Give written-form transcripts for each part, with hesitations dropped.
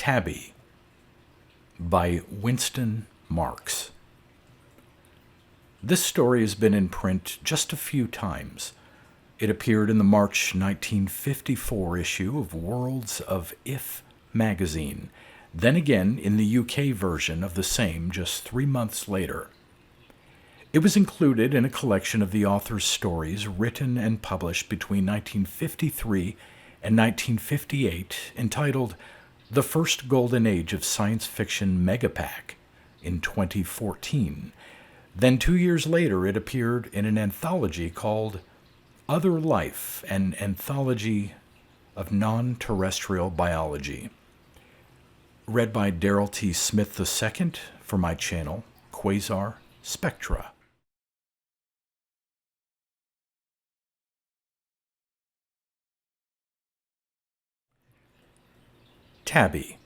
TABBY by Winston Marks. This story has been in print just a few times. It appeared in the March 1954 issue of Worlds of If magazine, then again in the UK version of the same just 3 months later. It was included in a collection of the author's stories written and published between 1953 and 1958 entitled The First Golden Age of Science Fiction Megapack in 2014. Then 2 years later it appeared in an anthology called Other Life, an anthology of non-terrestrial biology. Read by Darrell T. Smith II for my channel, Quasar Spectra. TABBY.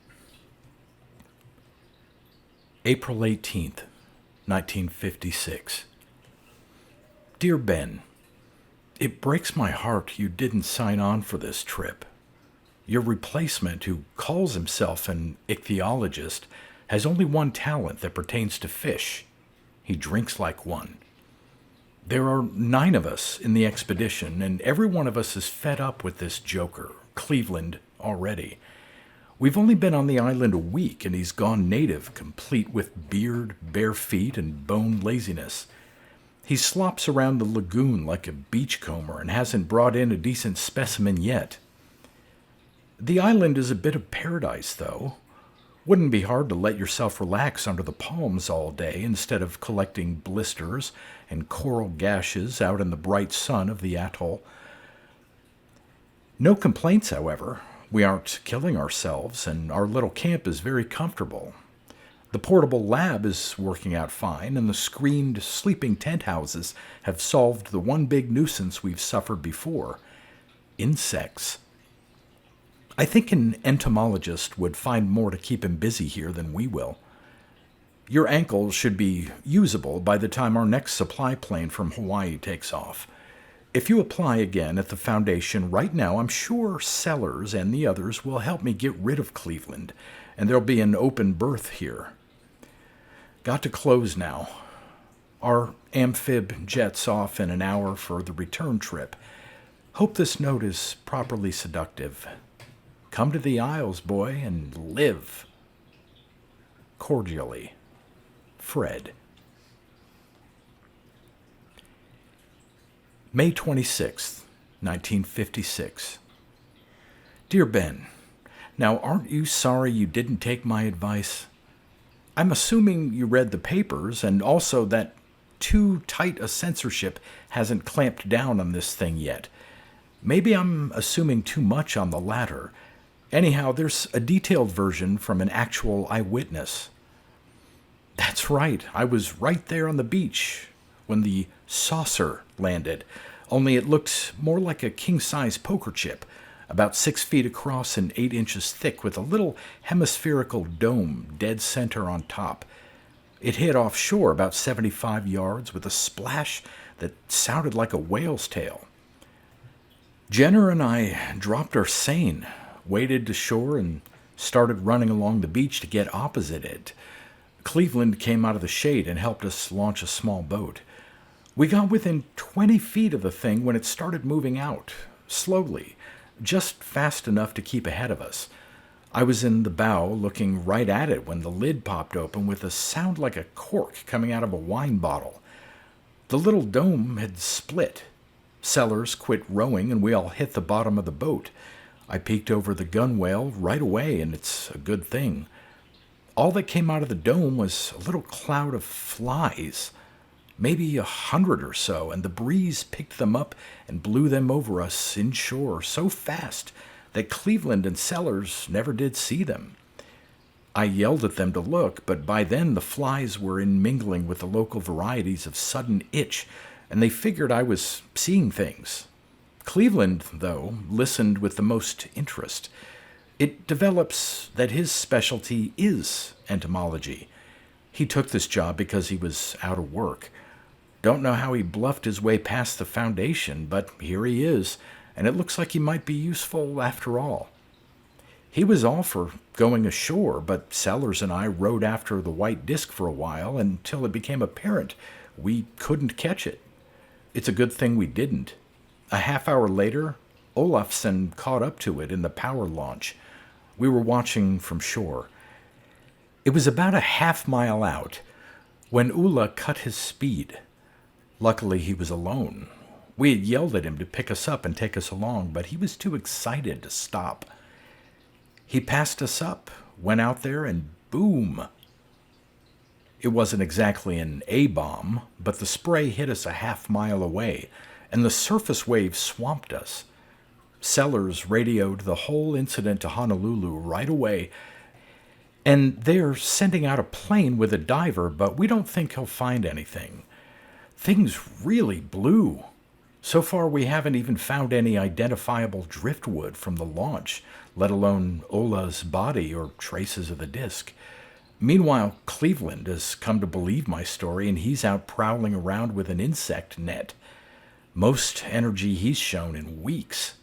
April 18th, 1956. Dear Ben, it breaks my heart you didn't sign on for this trip. Your replacement, who calls himself an ichthyologist, has only one talent that pertains to fish. He drinks like one. There are 9 of us in the expedition, and every one of us is fed up with this joker, Cleveland, already. We've only been on the island a week, and he's gone native, complete with beard, bare feet, and bone laziness. He slops around the lagoon like a beachcomber and hasn't brought in a decent specimen yet. The island is a bit of paradise, though. Wouldn't be hard to let yourself relax under the palms all day instead of collecting blisters and coral gashes out in the bright sun of the atoll. No complaints, however. We aren't killing ourselves, and our little camp is very comfortable. The portable lab is working out fine, and the screened sleeping tent houses have solved the one big nuisance we've suffered before: insects. I think an entomologist would find more to keep him busy here than we will. Your ankle should be usable by the time our next supply plane from Hawaii takes off. If you apply again at the Foundation right now, I'm sure Sellers and the others will help me get rid of Cleveland, and there'll be an open berth here. Got to close now. Our amphib jets off in an hour for the return trip. Hope this note is properly seductive. Come to the Isles, boy, and live. Cordially, Fred. May 26th, 1956. Dear Ben, now aren't you sorry you didn't take my advice? I'm assuming you read the papers, and also that too tight a censorship hasn't clamped down on this thing yet. Maybe I'm assuming too much on the latter. Anyhow, there's a detailed version from an actual eyewitness. That's right, I was right there on the beach when the saucer landed, only it looked more like a king-size poker chip, about 6 feet across and 8 inches thick, with a little hemispherical dome dead center on top. It hit offshore about 75 yards with a splash that sounded like a whale's tail. Jenner and I dropped our seine, waded to shore, and started running along the beach to get opposite it. Cleveland came out of the shade and helped us launch a small boat. We got within 20 feet of the thing when it started moving out, slowly, just fast enough to keep ahead of us. I was in the bow looking right at it when the lid popped open with a sound like a cork coming out of a wine bottle. The little dome had split. Sellers quit rowing and we all hit the bottom of the boat. I peeked over the gunwale right away, and it's a good thing. All that came out of the dome was a little cloud of flies, maybe 100 or so, and the breeze picked them up and blew them over us inshore so fast that Cleveland and Sellers never did see them. I yelled at them to look, but by then the flies were mingling with the local varieties of sudden itch, and they figured I was seeing things. Cleveland, though, listened with the most interest. It develops that his specialty is entomology. He took this job because he was out of work. Don't know how he bluffed his way past the Foundation, but here he is, and it looks like he might be useful after all. He was all for going ashore, but Sellers and I rode after the white disk for a while until it became apparent we couldn't catch it. It's a good thing we didn't. A half hour later, Olafsen caught up to it in the power launch. We were watching from shore. It was about a half-mile out when Ulla cut his speed. Luckily, he was alone. We had yelled at him to pick us up and take us along, but he was too excited to stop. He passed us up, went out there, and boom! It wasn't exactly an A-bomb, but the spray hit us a half-mile away, and the surface waves swamped us. Sellers radioed the whole incident to Honolulu right away, and they're sending out a plane with a diver, but we don't think he'll find anything. Things really blew. So far, we haven't even found any identifiable driftwood from the launch, let alone Ola's body or traces of the disk. Meanwhile, Cleveland has come to believe my story, and he's out prowling around with an insect net. Most energy he's shown in weeks.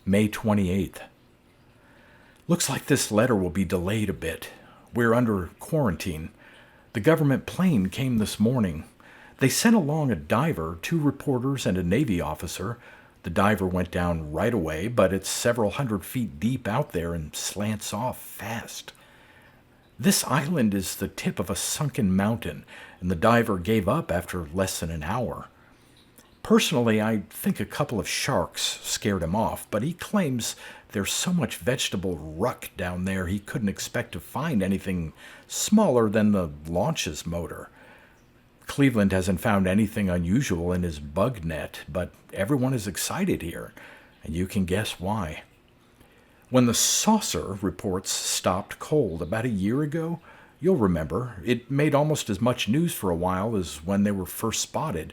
May 28th. Looks like this letter will be delayed a bit. We're under quarantine. The government plane came this morning. They sent along a diver, 2 reporters, and a Navy officer. The diver went down right away, but it's several hundred feet deep out there and slants off fast. This island is the tip of a sunken mountain, and the diver gave up after less than an hour. Personally, I think a couple of sharks scared him off, but he claims there's so much vegetable ruck down there he couldn't expect to find anything smaller than the launch's motor. Cleveland hasn't found anything unusual in his bug net, but everyone is excited here, and you can guess why. When the saucer reports stopped cold about a year ago, you'll remember, it made almost as much news for a while as when they were first spotted.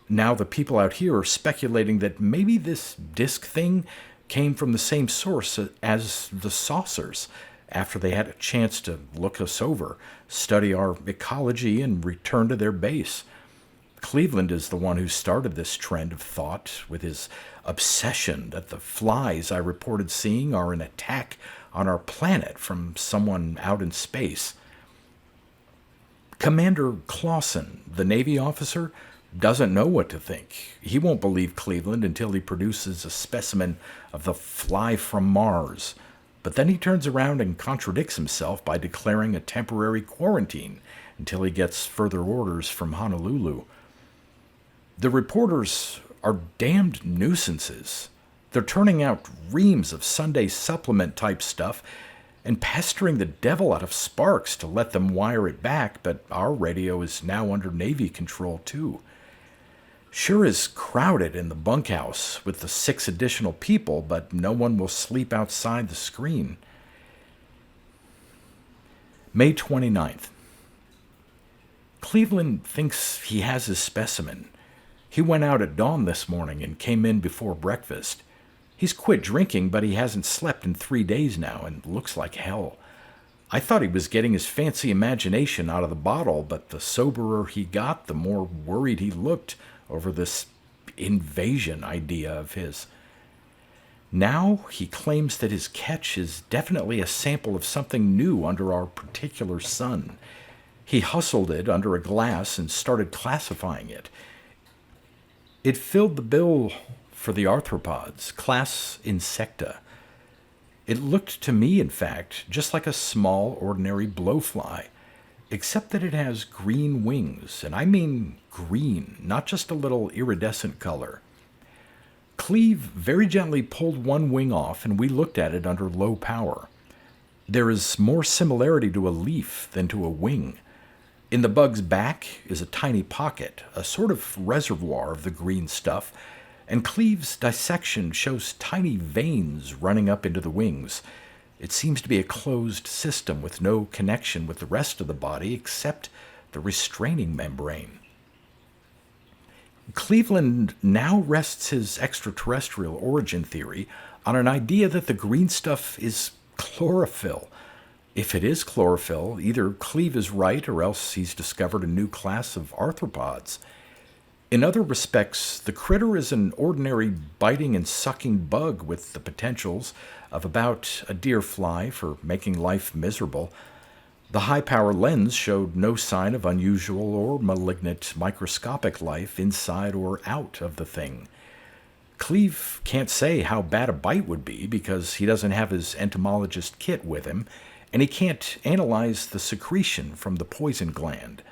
Now the people out here are speculating that maybe this disk thing came from the same source as the saucers, after they had a chance to look us over, study our ecology, and return to their base. Cleveland is the one who started this trend of thought with his obsession that the flies I reported seeing are an attack on our planet from someone out in space. Commander Clausen, the Navy officer, doesn't know what to think. He won't believe Cleveland until he produces a specimen of the fly from Mars. But then he turns around and contradicts himself by declaring a temporary quarantine until he gets further orders from Honolulu. The reporters are damned nuisances. They're turning out reams of Sunday supplement type stuff and pestering the devil out of Sparks to let them wire it back, but our radio is now under Navy control too. Sure is crowded in the bunkhouse with the 6 additional people, but no one will sleep outside the screen. May 29th. Cleveland thinks he has his specimen. He went out at dawn this morning and came in before breakfast. He's quit drinking, but he hasn't slept in 3 days now and looks like hell. I thought he was getting his fancy imagination out of the bottle, but the soberer he got, the more worried he looked over this invasion idea of his. Now he claims that his catch is definitely a sample of something new under our particular sun. He hustled it under a glass and started classifying it. It filled the bill for the arthropods, class Insecta. It looked to me, in fact, just like a small, ordinary blowfly, except that it has green wings, and I mean green, not just a little iridescent color. Cleve very gently pulled one wing off, and we looked at it under low power. There is more similarity to a leaf than to a wing. In the bug's back is a tiny pocket, a sort of reservoir of the green stuff, and Cleve's dissection shows tiny veins running up into the wings. It seems to be a closed system with no connection with the rest of the body except the restraining membrane. Cleveland now rests his extraterrestrial origin theory on an idea that the green stuff is chlorophyll. If it is chlorophyll, either Cleve is right or else he's discovered a new class of arthropods. In other respects, the critter is an ordinary biting and sucking bug with the potentials of about a deer fly for making life miserable. The high-power lens showed no sign of unusual or malignant microscopic life inside or out of the thing. Cleve can't say how bad a bite would be because he doesn't have his entomologist kit with him, and he can't analyze the secretion from the poison gland.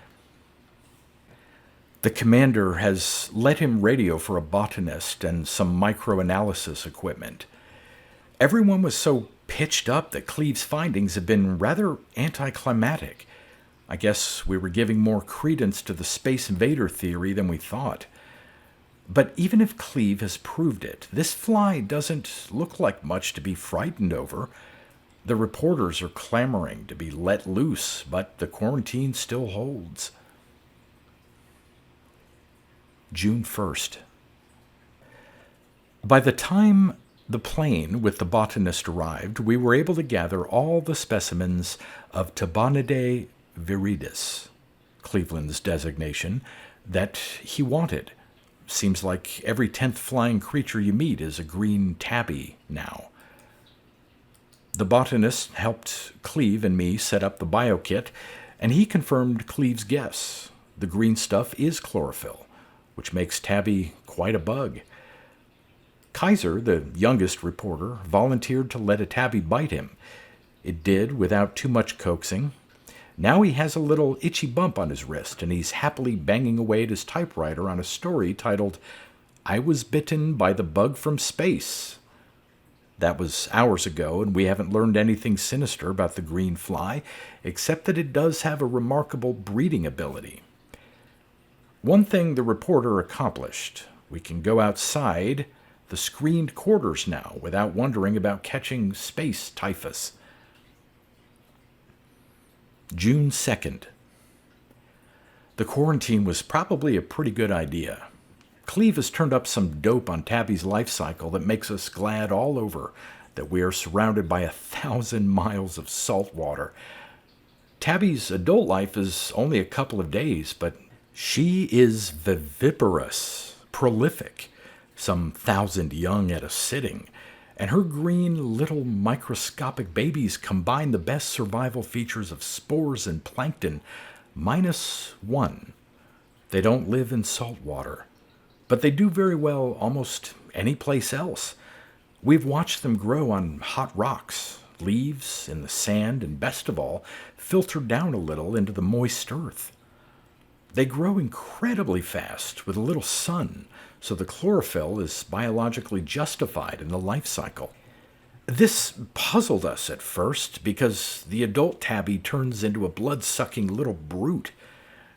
The commander has let him radio for a botanist and some microanalysis equipment. Everyone was so pitched up that Cleve's findings have been rather anticlimactic. I guess we were giving more credence to the space invader theory than we thought. But even if Cleve has proved it, this fly doesn't look like much to be frightened over. The reporters are clamoring to be let loose, but the quarantine still holds. June 1st. By the time the plane with the botanist arrived, we were able to gather all the specimens of Tabbynidae viridis, Cleveland's designation, that he wanted. Seems like every 10th flying creature you meet is a green tabby now. The botanist helped Cleve and me set up the biokit, and he confirmed Cleve's guess. The green stuff is chlorophyll, which makes tabby quite a bug. Kaiser, the youngest reporter, volunteered to let a tabby bite him. It did without too much coaxing. Now he has a little itchy bump on his wrist, and he's happily banging away at his typewriter on a story titled, "I Was Bitten by the Bug from Space." That was hours ago, and we haven't learned anything sinister about the green fly, except that it does have a remarkable breeding ability. One thing the reporter accomplished: we can go outside the screened quarters now without wondering about catching space typhus. June 2nd. The quarantine was probably a pretty good idea. Cleve has turned up some dope on Tabby's life cycle that makes us glad all over that we are surrounded by 1,000 miles of salt water. Tabby's adult life is only a couple of days, but she is viviparous, prolific, some 1,000 young at a sitting, and her green little microscopic babies combine the best survival features of spores and plankton, minus one. They don't live in salt water, but they do very well almost any place else. We've watched them grow on hot rocks, leaves, in the sand, and best of all, filter down a little into the moist earth. They grow incredibly fast with a little sun, so the chlorophyll is biologically justified in the life cycle. This puzzled us at first because the adult tabby turns into a blood-sucking little brute.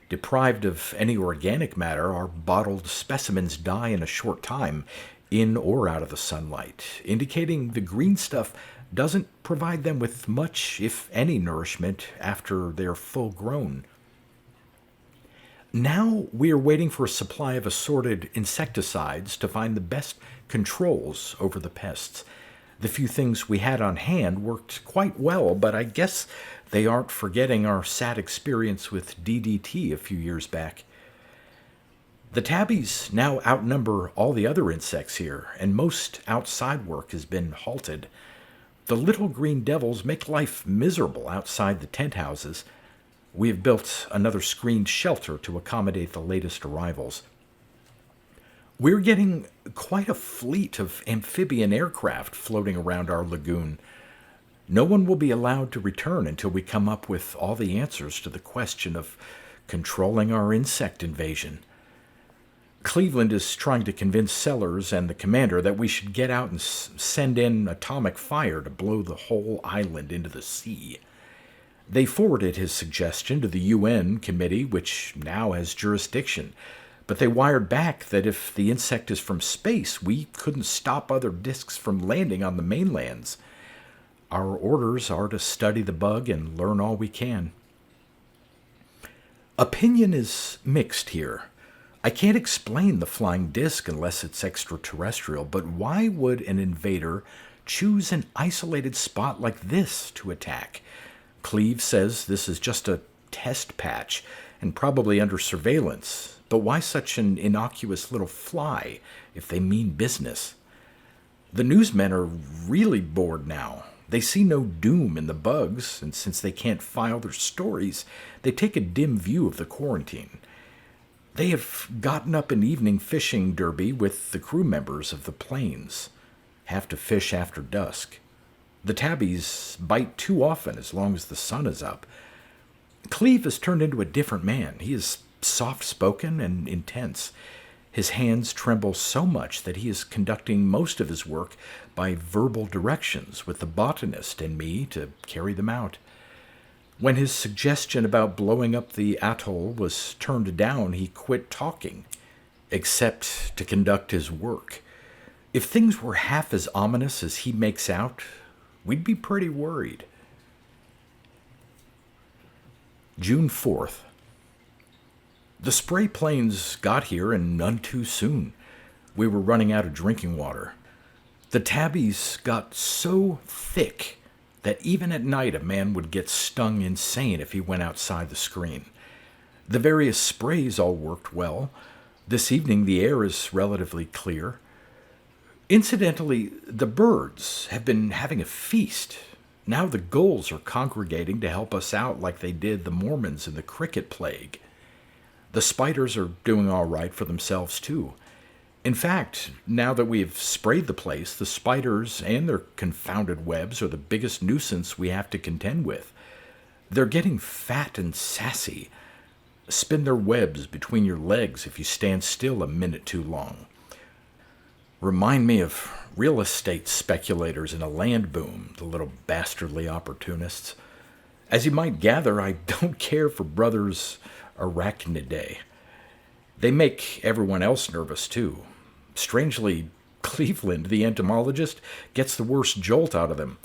Deprived of any organic matter, our bottled specimens die in a short time, in or out of the sunlight, indicating the green stuff doesn't provide them with much, if any, nourishment after they're full grown. Now we are waiting for a supply of assorted insecticides to find the best controls over the pests. The few things we had on hand worked quite well, but I guess they aren't forgetting our sad experience with DDT a few years back. The tabbies now outnumber all the other insects here, and most outside work has been halted. The little green devils make life miserable outside the tent houses. We have built another screened shelter to accommodate the latest arrivals. We're getting quite a fleet of amphibian aircraft floating around our lagoon. No one will be allowed to return until we come up with all the answers to the question of controlling our insect invasion. Cleveland is trying to convince Sellers and the commander that we should get out and send in atomic fire to blow the whole island into the sea. They forwarded his suggestion to the UN committee, which now has jurisdiction, but they wired back that if the insect is from space, we couldn't stop other disks from landing on the mainlands. Our orders are to study the bug and learn all we can. Opinion is mixed here. I can't explain the flying disc unless it's extraterrestrial, but why would an invader choose an isolated spot like this to attack? Cleve says this is just a test patch and probably under surveillance, But why such an innocuous little fly if they mean business? The newsmen are really bored now. They see no doom in the bugs, and since they can't file their stories, they take a dim view of the quarantine. They have gotten up an evening fishing derby with the crew members of the planes. Have to fish after dusk. The tabbies bite too often as long as the sun is up. Cleve has turned into a different man. He is soft-spoken and intense. His hands tremble so much that he is conducting most of his work by verbal directions with the botanist and me to carry them out. When his suggestion about blowing up the atoll was turned down, he quit talking, except to conduct his work. If things were half as ominous as he makes out, we'd be pretty worried. June 4th. The spray planes got here and none too soon. We were running out of drinking water. The tabbies got so thick that even at night a man would get stung insane if he went outside the screen. The various sprays all worked well. This evening the air is relatively clear. Incidentally, the birds have been having a feast. Now the gulls are congregating to help us out like they did the Mormons in the cricket plague. The spiders are doing all right for themselves, too. In fact, now that we have sprayed the place, the spiders and their confounded webs are the biggest nuisance we have to contend with. They're getting fat and sassy. Spin their webs between your legs if you stand still a minute too long. Remind me of real estate speculators in a land boom, the little bastardly opportunists. As you might gather, I don't care for brothers Arachnidae. They make everyone else nervous, too. Strangely, Cleveland, the entomologist, gets the worst jolt out of them.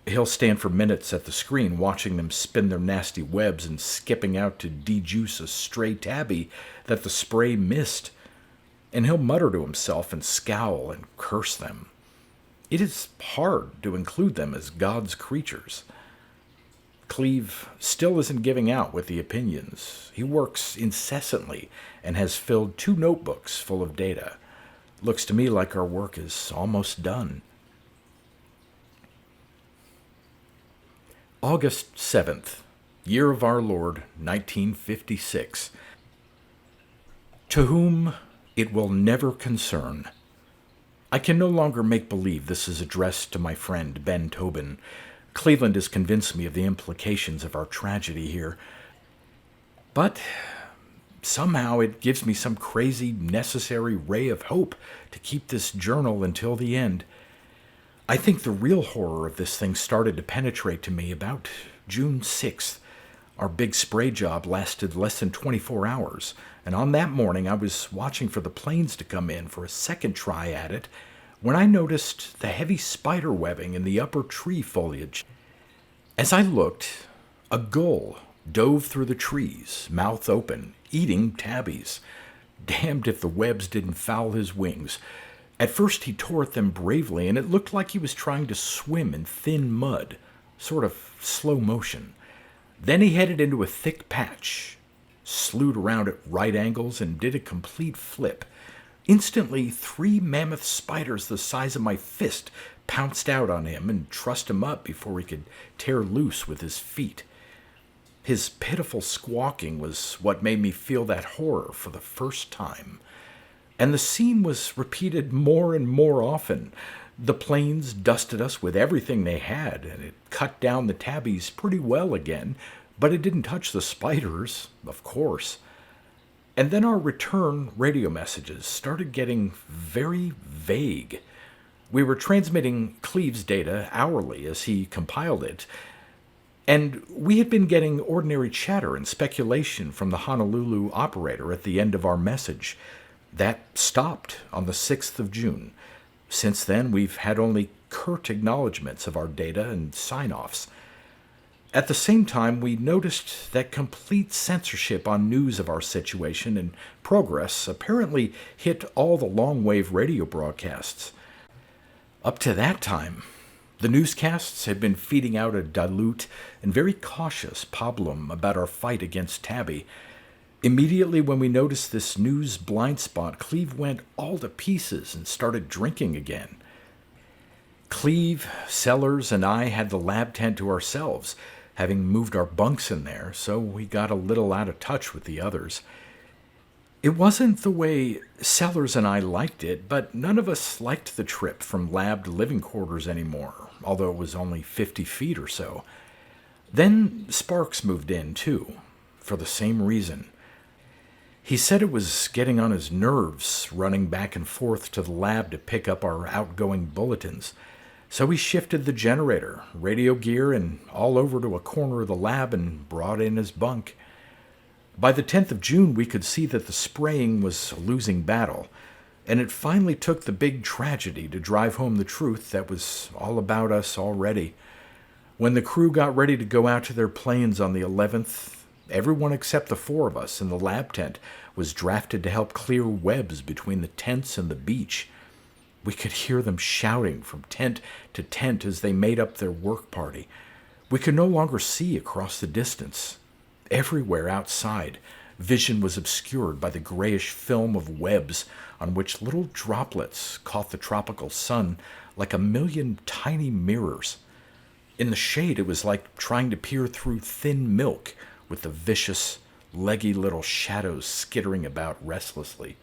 He'll stand for minutes at the screen watching them spin their nasty webs and skipping out to dejuice a stray tabby that the spray missed. And he'll mutter to himself and scowl and curse them. It is hard to include them as God's creatures. Cleve still isn't giving out with the opinions. He works incessantly and has filled 2 notebooks full of data. Looks to me like our work is almost done. August 7th, year of our Lord, 1956. To whom it will never concern. I can no longer make believe this is addressed to my friend Ben Tobin. Cleveland has convinced me of the implications of our tragedy here. But somehow it gives me some crazy, necessary ray of hope to keep this journal until the end. I think the real horror of this thing started to penetrate to me about June 6th. Our big spray job lasted less than 24 hours, and on that morning I was watching for the planes to come in for a second try at it when I noticed the heavy spider webbing in the upper tree foliage. As I looked, a gull dove through the trees, mouth open, eating tabbies. Damned if the webs didn't foul his wings. At first he tore at them bravely, and it looked like he was trying to swim in thin mud, sort of slow motion. Then he headed into a thick patch, slewed around at right angles, and did a complete flip. Instantly, 3 mammoth spiders the size of my fist pounced out on him and trussed him up before he could tear loose with his feet. His pitiful squawking was what made me feel that horror for the first time. And the scene was repeated more and more often. The planes dusted us with everything they had, and it cut down the tabbies pretty well again, but it didn't touch the spiders, of course. And then our return radio messages started getting very vague. We were transmitting Cleve's data hourly as he compiled it, and we had been getting ordinary chatter and speculation from the Honolulu operator at the end of our message. That stopped on the 6th of June. Since then, we've had only curt acknowledgments of our data and sign-offs. At the same time, we noticed that complete censorship on news of our situation and progress apparently hit all the long-wave radio broadcasts. Up to that time, the newscasts had been feeding out a dilute and very cautious pablum about our fight against TABBY. Immediately when we noticed this news blind spot, Cleve went all to pieces and started drinking again. Cleve, Sellers, and I had the lab tent to ourselves, having moved our bunks in there, so we got a little out of touch with the others. It wasn't the way Sellers and I liked it, but none of us liked the trip from lab to living quarters anymore, although it was only 50 feet or so. Then Sparks moved in, too, for the same reason. He said it was getting on his nerves running back and forth to the lab to pick up our outgoing bulletins. So he shifted the generator, radio gear, and all over to a corner of the lab and brought in his bunk. By the 10th of June, we could see that the spraying was a losing battle, and it finally took the big tragedy to drive home the truth that was all about us already. When the crew got ready to go out to their planes on the 11th, everyone except the four of us in the lab tent was drafted to help clear webs between the tents and the beach. We could hear them shouting from tent to tent as they made up their work party. We could no longer see across the distance. Everywhere outside, vision was obscured by the grayish film of webs on which little droplets caught the tropical sun like a million tiny mirrors. In the shade, it was like trying to peer through thin milk with the vicious, leggy little shadows skittering about restlessly.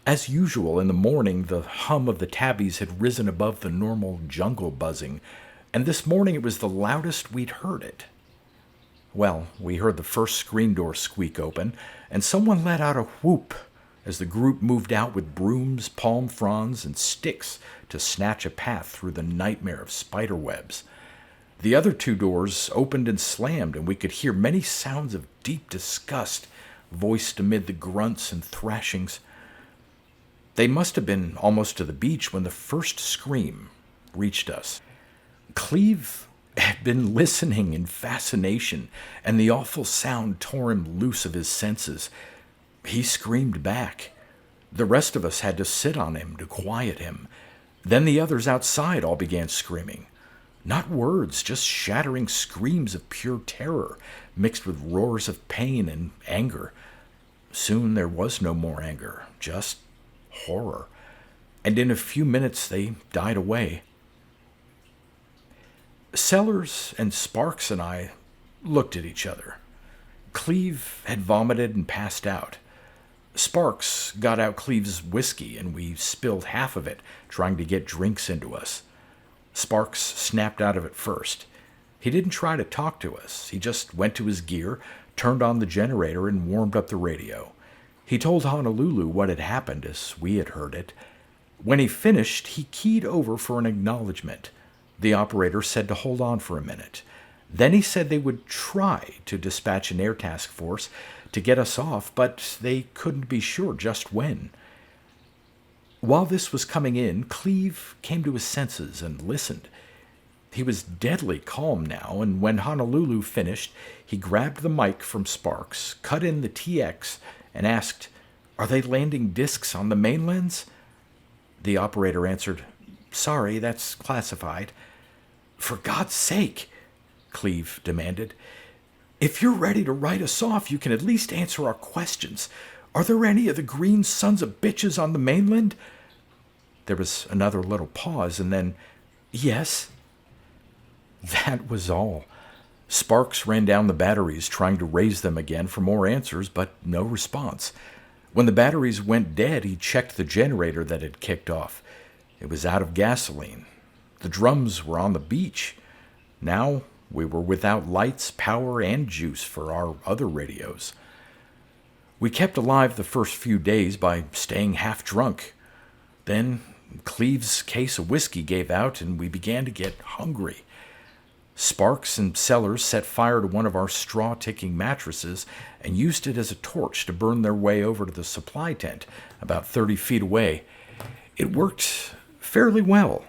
As usual, in the morning, the hum of the tabbies had risen above the normal jungle buzzing, and this morning it was the loudest we'd heard it. Well, we heard the first screen door squeak open, and someone let out a whoop as the group moved out with brooms, palm fronds, and sticks to snatch a path through the nightmare of spider webs. The other two doors opened and slammed, and we could hear many sounds of deep disgust voiced amid the grunts and thrashings. They must have been almost to the beach when the first scream reached us. Cleve had been listening in fascination, and the awful sound tore him loose of his senses. He screamed back. The rest of us had to sit on him to quiet him. Then the others outside all began screaming. Not words, just shattering screams of pure terror, mixed with roars of pain and anger. Soon there was no more anger, just horror. And in a few minutes they died away. Sellers and Sparks and I looked at each other. Cleve had vomited and passed out. Sparks got out Cleve's whiskey, and we spilled half of it, trying to get drinks into us. Sparks snapped out of it first. He didn't try to talk to us. He just went to his gear, turned on the generator, and warmed up the radio. He told Honolulu what had happened as we had heard it. When he finished, he keyed over for an acknowledgement. The operator said to hold on for a minute. Then he said they would try to dispatch an air task force to get us off, but they couldn't be sure just when. While this was coming in, Cleve came to his senses and listened. He was deadly calm now, and when Honolulu finished, he grabbed the mic from Sparks, cut in the TX, and asked, "Are they landing discs on the mainlands?" The operator answered, "Sorry, that's classified." "For God's sake," Cleve demanded, "if you're ready to write us off, you can at least answer our questions. Are there any of the green sons of bitches on the mainland?" There was another little pause, and then, "Yes." That was all. Sparks ran down the batteries, trying to raise them again for more answers, but no response. When the batteries went dead, he checked the generator that had kicked off. It was out of gasoline. The drums were on the beach. Now we were without lights, power, and juice for our other radios. We kept alive the first few days by staying half drunk. Then Cleve's case of whiskey gave out, and we began to get hungry. Sparks and Sellers set fire to one of our straw-ticking mattresses and used it as a torch to burn their way over to the supply tent about 30 feet away. It worked fairly well.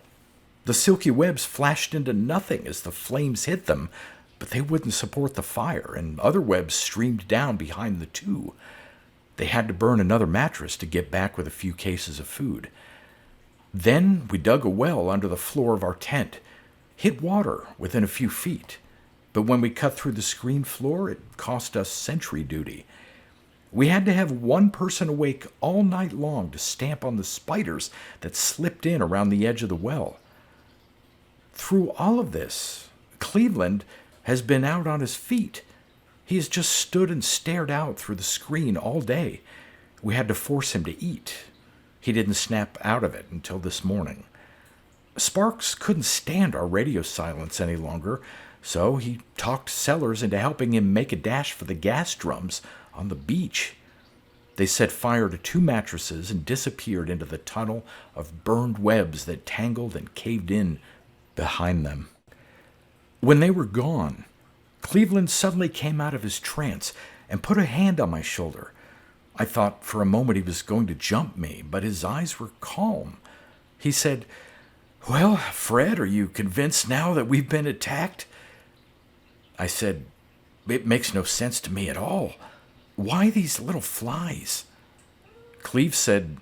The silky webs flashed into nothing as the flames hit them, but they wouldn't support the fire, and other webs streamed down behind the two. They had to burn another mattress to get back with a few cases of food. Then we dug a well under the floor of our tent, hit water within a few feet, but when we cut through the screen floor, it cost us sentry duty. We had to have one person awake all night long to stamp on the spiders that slipped in around the edge of the well. Through all of this, Cleveland has been out on his feet. He has just stood and stared out through the screen all day. We had to force him to eat. He didn't snap out of it until this morning. Sparks couldn't stand our radio silence any longer, so he talked Sellers into helping him make a dash for the gas drums on the beach. They set fire to 2 mattresses and disappeared into the tunnel of burned webs that tangled and caved in behind them. When they were gone, Cleveland suddenly came out of his trance and put a hand on my shoulder. I thought for a moment he was going to jump me, but his eyes were calm. He said, "Well, Fred, are you convinced now that we've been attacked?" I said, "It makes no sense to me at all. Why these little flies?" Cleve said,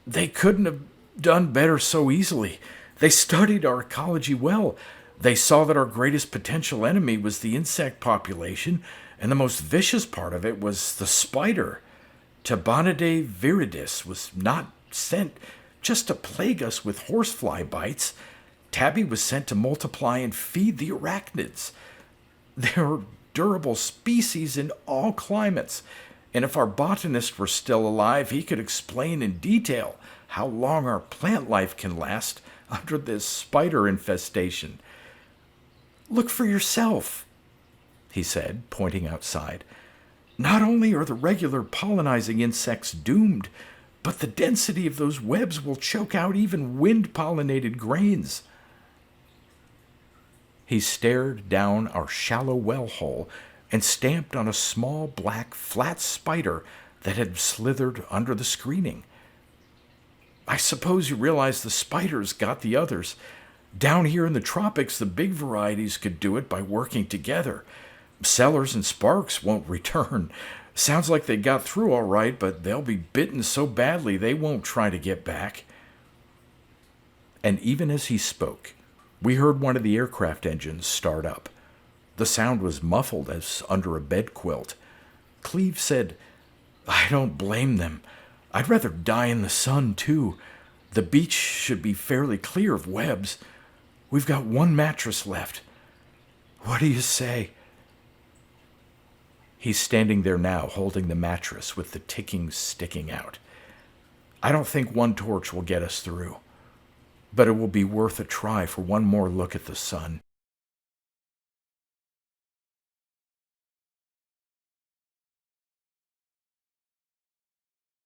"They couldn't have done better so easily. They studied our ecology well. They saw that our greatest potential enemy was the insect population, and the most vicious part of it was the spider. Tabanidae viridis was not sent just to plague us with horsefly bites. Tabby was sent to multiply and feed the arachnids. They're durable species in all climates, and if our botanist were still alive, he could explain in detail how long our plant life can last under this spider infestation. Look for yourself," he said, pointing outside. "Not only are the regular pollinizing insects doomed, but the density of those webs will choke out even wind-pollinated grains." He stared down our shallow well hole and stamped on a small black flat spider that had slithered under the screening. "I suppose you realize the spiders got the others. Down here in the tropics, the big varieties could do it by working together. Sellers and Sparks won't return. Sounds like they got through all right, but they'll be bitten so badly they won't try to get back." And even as he spoke, we heard one of the aircraft engines start up. The sound was muffled as under a bed quilt. Cleve said, "I don't blame them. I'd rather die in the sun, too. The beach should be fairly clear of webs. We've got 1 mattress left. What do you say?" He's standing there now, holding the mattress with the ticking sticking out. "I don't think 1 torch will get us through, but it will be worth a try for one more look at the sun."